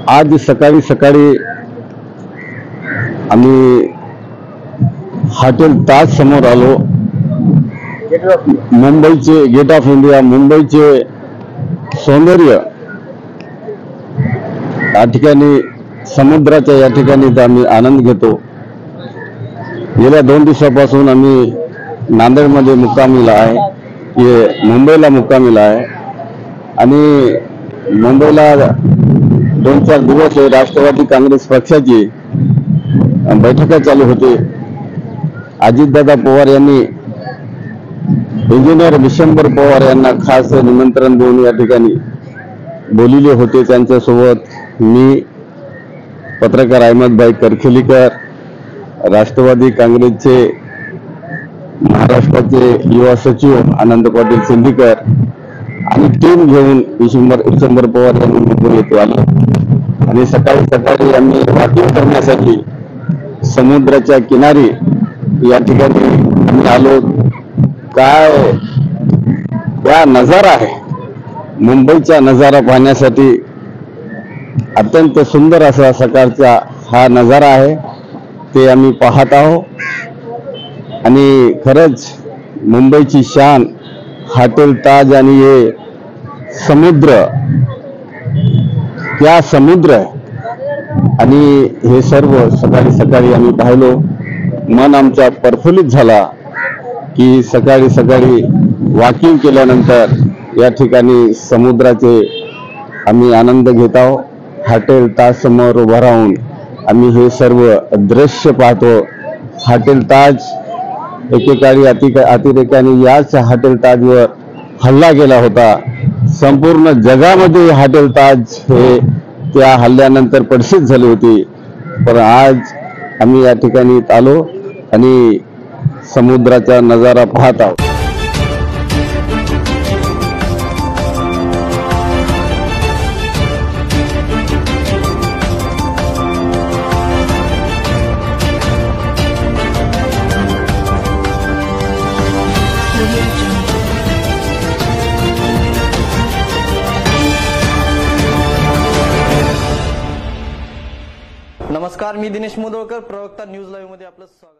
आज सकाळी सकाळी आम्ही हॉटेल ताज समोर आलो। मुंबईचे गेट ऑफ इंडिया, मुंबईचे सौंदर्य या ठिकाणी, समुद्राच्या या ठिकाणी आम्ही आनंद घेतो। गेल्या 2 दिवसापासून आम्ही नांदेडमध्ये मुक्कामीला आहे, मुंबईला मुक्कामीला आहे आणि मुंबईला 2-4 दिवस राष्ट्रवादी काँग्रेस पक्षाची बैठका चालू होती। अजितदादा पवार यांनी इंजिनियर विशंभर पवार यांना खास निमंत्रण देऊन या ठिकाणी बोलिले होते। त्यांच्यासोबत मी, पत्रकार अहमदभाई करखिलीकर, राष्ट्रवादी काँग्रेसचे महाराष्ट्राचे युवा सचिव आनंद पाटील सिंदीकर आणि टीम घेऊन विशंभर पवार यांनी मुंबई येथे आलो आणि सकाळी सकाळी आम्ही वॉकिंग करण्यासाठी समुद्राच्या किनारी या ठिकाणी आम्ही आलो। काय नजारा आहे, मुंबईचा नजारा पाहण्यासाठी अत्यंत सुंदर असा सकाळचा हा नजारा आहे, ते आम्ही पाहत आहोत। आणि खरंच मुंबईची शान हॉटेल ताज आणि हे समुद्र, त्या समुद्र आणि हे सर्व सकाळी सकाळी आम्ही पाहिलो। मन आमचा प्रफुल्लित झाला की सकाळी सकाळी वॉकिंग केल्यानंतर या ठिकाणी समुद्राचे आम्ही आनंद घेत आहोत। हॉटेल ताज समोर उभा राहून आम्ही हे सर्व दृश्य पाहतो। हॉटेल ताज एकेकाळी अतिरेक्याने याच हॉटेल ताजवर हल्ला केला होता। संपूर्ण जगामध्ये हॉटेल ताज हे त्या हल्ल्यानंतर पडशीत झाली होती, पण आज आम्ही या ठिकाणी आलो आणि समुद्राचा नजारा पाहत आहोत। नमस्कार, मी दिनेश मुदोळकर, प्रवक्ता न्यूज लाईव्ह मध्ये आपलं स्वागत।